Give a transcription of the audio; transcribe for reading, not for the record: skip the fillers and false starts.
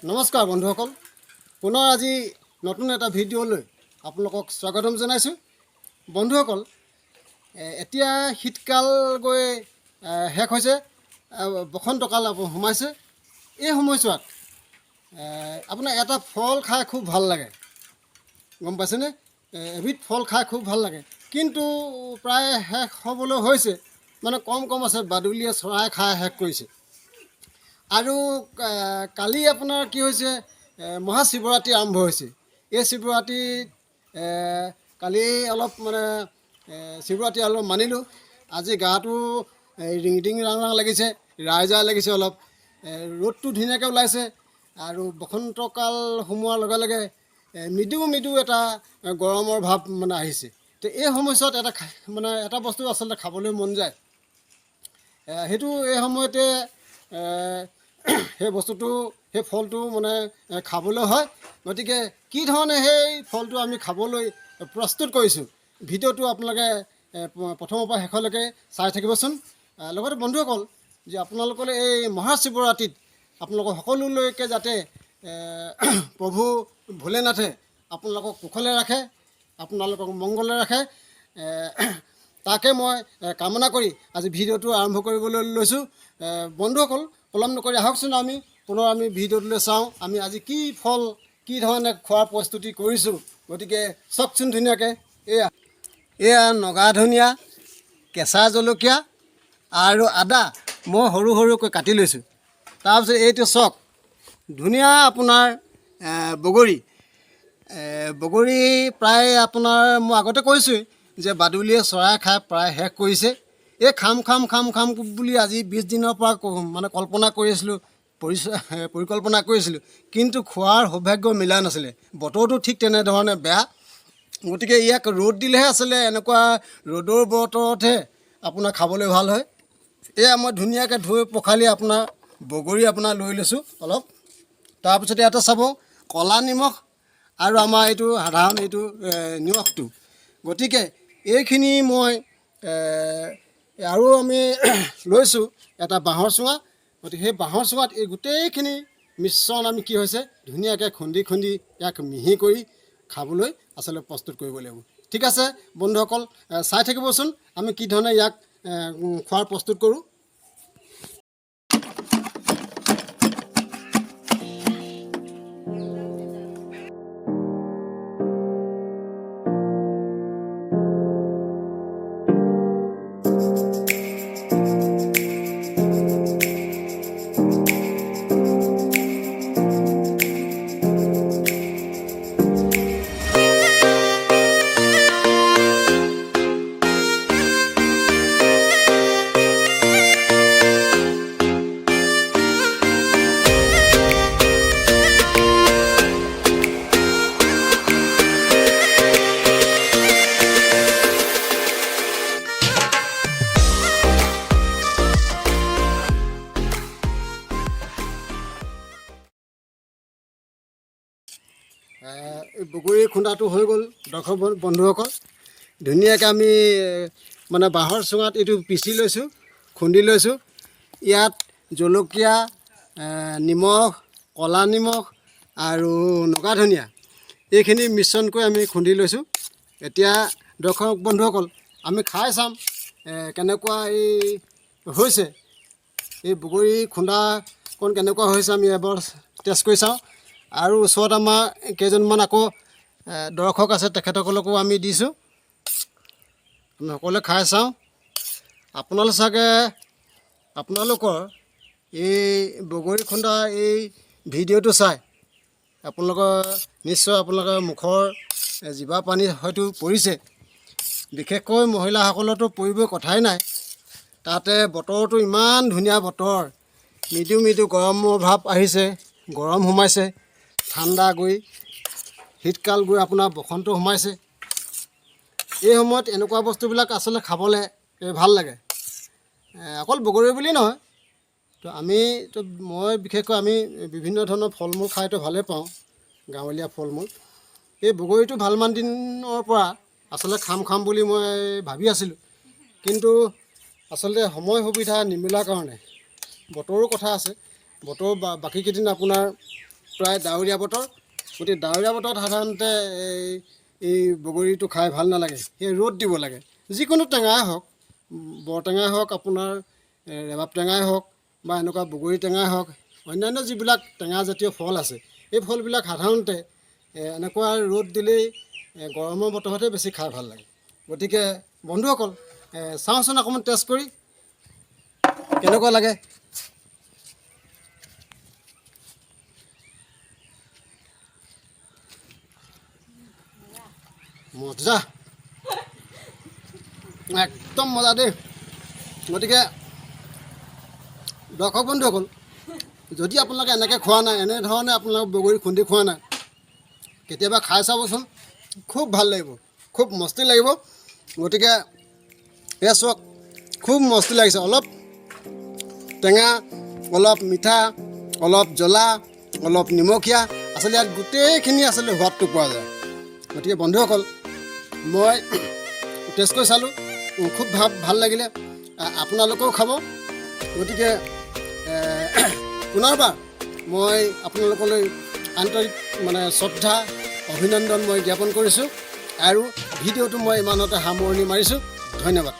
নমস্কাৰ বন্ধুসকল, পুনৰ আজি নতুন এটা ভিডিঅ'লৈ আপোনালোকক স্বাগতম জনাইছোঁ। বন্ধুসকল, এতিয়া শীতকাল গৈ শেষ হৈছে, বসন্তকাল সোমাইছে। এই সময়ছোৱাত আপোনাৰ এটা ফল খাই খুব ভাল লাগে, গম পাইছেনে? এবিধ ফল খাই খুব ভাল লাগে, কিন্তু প্ৰায় শেষ হ'বলৈ হৈছে, মানে কম আছে। বাদুলিয়ে চৰাই খাই শেষ কৰিছে। আৰু কালি আপোনাৰ কি হৈছে, মহাশিৱৰাত্ৰি আৰম্ভ হৈছে। এই শিৱৰাত্ৰিত কালি অলপ শিৱৰাত্ৰি অলপ মানিলোঁ। আজি গাটো ৰিং ৰাং লাগিছে, ৰাইজা লাগিছে অলপ। ৰ'দটো ধুনীয়াকৈ ওলাইছে আৰু বসন্তকাল সোমোৱাৰ লগে লগে মৃদু এটা গৰমৰ ভাৱ আহিছে। তো এই সময়ছোৱাত এটা বস্তু আচলতে খাবলৈ মন যায়। সেইটো এই সময়তে সেই ফলটো খাবলৈ হয়। গতিকে কি ধৰণে সেই ফলটো আমি খাবলৈ প্ৰস্তুত কৰিছোঁ, ভিডিঅ'টো আপোনালোকে প্ৰথমৰ পৰা শেষলৈকে চাই থাকিবচোন। লগতে বন্ধুসকল, যে আপোনালোকলৈ এই মহাশিৱৰাত্ৰিত আপোনালোকৰ সকলোলৈকে যাতে প্ৰভু ভোলেনাথে আপোনালোকক কুশলে ৰাখে, আপোনালোকক মংগলে ৰাখে, তাকে মই কামনা কৰি আজি ভিডিঅ'টো আৰম্ভ কৰিবলৈ লৈছোঁ। বন্ধুসকল, পলম নকৰি আহকচোন, আমি ভিডিঅ'টোলৈ চাওঁ। আমি আজি কি ফল, কি ধৰণে খোৱাৰ প্ৰস্তুতি কৰিছোঁ। গতিকে চাওকচোন ধুনীয়াকৈ। এয়া নগা ধনিয়া, কেঁচা জলকীয়া আৰু আদা মই সৰুকৈ কাটি লৈছোঁ। তাৰপিছত এইটো চাওক, ধুনীয়া আপোনাৰ বগৰী প্ৰায় আপোনাৰ মই আগতে কৈছোঁৱেই যে বাদুলিয়ে চৰাই খাই প্ৰায় শেষ কৰিছে। এই খাম বুলি আজি 20 দিনৰ পৰা কল্পনা কৰিছিলোঁ, পৰিকল্পনা কৰিছিলোঁ, কিন্তু খোৱাৰ সৌভাগ্য মিলা নাছিলে। বতৰটো ঠিক তেনেধৰণে বেয়া। গতিকে ইয়াক ৰ'দ দিলেহে আচলতে এনেকুৱা ৰ'দৰ বতৰতহে আপোনাৰ খাবলৈ ভাল হয়। এয়া মই ধুনীয়াকৈ ধুই পখালি বগৰী লৈ লৈছোঁ অলপ। তাৰপিছতে ইয়াতে চাব, ক'লা নিমখ আৰু আমাৰ এইটো সাধাৰণ নিমখটো। গতিকে এইখিনি মই আৰু আমি লৈছোঁ এটা বাঁহৰ চুঙা। গতিকে সেই বাঁহৰ চুঙাত এই গোটেইখিনি মিশ্ৰণ আমি কি হৈছে ধুনীয়াকৈ খুন্দি ইয়াক মিহি কৰি খাবলৈ আচলতে প্ৰস্তুত কৰিব লাগিব। ঠিক আছে বন্ধুসকল, চাই থাকিবচোন আমি কি ধৰণে ইয়াক খোৱাৰ প্ৰস্তুত কৰোঁ। বগৰী খুন্দাটো হৈ গ'ল। দৰ্শক বন্ধুসকল, ধুনীয়াকৈ আমি বাঁহৰ চুঙাত এইটো পিচি লৈছোঁ, খুন্দি লৈছোঁ। ইয়াত জলকীয়া, নিমখ, ক'লা নিমখ আৰু নগা ধনিয়া এইখিনি মিশ্ৰণ কৰি আমি খুন্দি লৈছোঁ। এতিয়া দৰ্শক বন্ধুসকল, আমি খাই চাম কেনেকুৱা হৈছে। এই বগৰী খুন্দাকণ কেনেকুৱা হৈছে আমি এবাৰ টেষ্ট কৰি চাওঁ। আৰু ওচৰত আমাৰ কেইজনমান আকৌ দৰ্শক আছে, তেখেতসকলকো আমি দিছোঁ। আমি সকলোৱে খাই চাওঁ। আপোনালোকৰ এই বগৰী খুন্দা এই ভিডিঅ'টো চাই নিশ্চয় আপোনালোকৰ মুখৰ জিভা পানী হয়তো পৰিছে। বিশেষকৈ মহিলাসকলৰতো পৰিবৰ কথাই নাই। তাতে বতৰটো ইমান ধুনীয়া বতৰ, মৃদু গৰমৰ ভাৱ আহিছে, গৰম সোমাইছে, ঠাণ্ডা গৈ শীতকাল গৈ আপোনাৰ বসন্ত সোমাইছে। এই সময়ত এনেকুৱা বস্তুবিলাক আচলতে খাবলৈ ভাল লাগে। অকল বগৰী বুলি নহয়, মই বিশেষকৈ আমি বিভিন্ন ধৰণৰ ফল মূল খাইতো ভালেই পাওঁ, গাঁৱলীয়া ফল মূল। এই বগৰীটো ভালমান দিনৰ পৰা আচলতে খাম বুলি মই ভাবি আছিলোঁ, কিন্তু আচলতে সময় সুবিধা নিমিলাৰ কাৰণে, বতৰো কথা আছে। বতৰ বাকীকেইদিন আপোনাৰ প্ৰায় ডাৱৰীয়া বতৰ। গতিকে ডাৱৰীয়া বতৰত সাধাৰণতে এই বগৰীটো খাই ভাল নালাগে, সেই ৰ'দ দিব লাগে। যিকোনো টেঙাই হওক, বৰটেঙাই হওক, আপোনাৰ ৰেবাব টেঙাই হওক বা এনেকুৱা বগৰী টেঙাই হওক, অন্যান্য যিবিলাক টেঙাজাতীয় ফল আছে, এই ফলবিলাক সাধাৰণতে এনেকুৱা ৰ'দ দিলেই গৰমৰ বতৰতে বেছি খাই ভাল লাগে। গতিকে বন্ধুসকল, চাওঁচোন অকণমান টেষ্ট কৰি কেনেকুৱা লাগে। মজা, একদম মজা দেই। গতিকে দৰ্শক বন্ধুসকল, যদি আপোনালোকে এনেকৈ খোৱা নাই, এনেধৰণে আপোনালোকে বগৰী খুন্দি খোৱা নাই, কেতিয়াবা খাই চাবচোন, খুব ভাল লাগিব, খুব মস্তি লাগিব। গতিকে এয়া চাওক, খুব মস্তি লাগিছে। অলপ টেঙা, অলপ মিঠা, অলপ জ্বলা, অলপ নিমখীয়া, আচলতে ইয়াত গোটেইখিনি আচলতে সোৱাদটো পোৱা যায়। গতিকে বন্ধুসকল, মই টেষ্ট কৰি চালোঁ, খুব ভাল লাগিলে, আপোনালোকেও খাব। গতিকে পুনৰবাৰ মই আপোনালোকলৈ আন্তৰিক শ্ৰদ্ধা, অভিনন্দন মই জ্ঞাপন কৰিছোঁ আৰু ভিডিঅ'টো মই ইমানতে সামৰণি মাৰিছোঁ। ধন্যবাদ।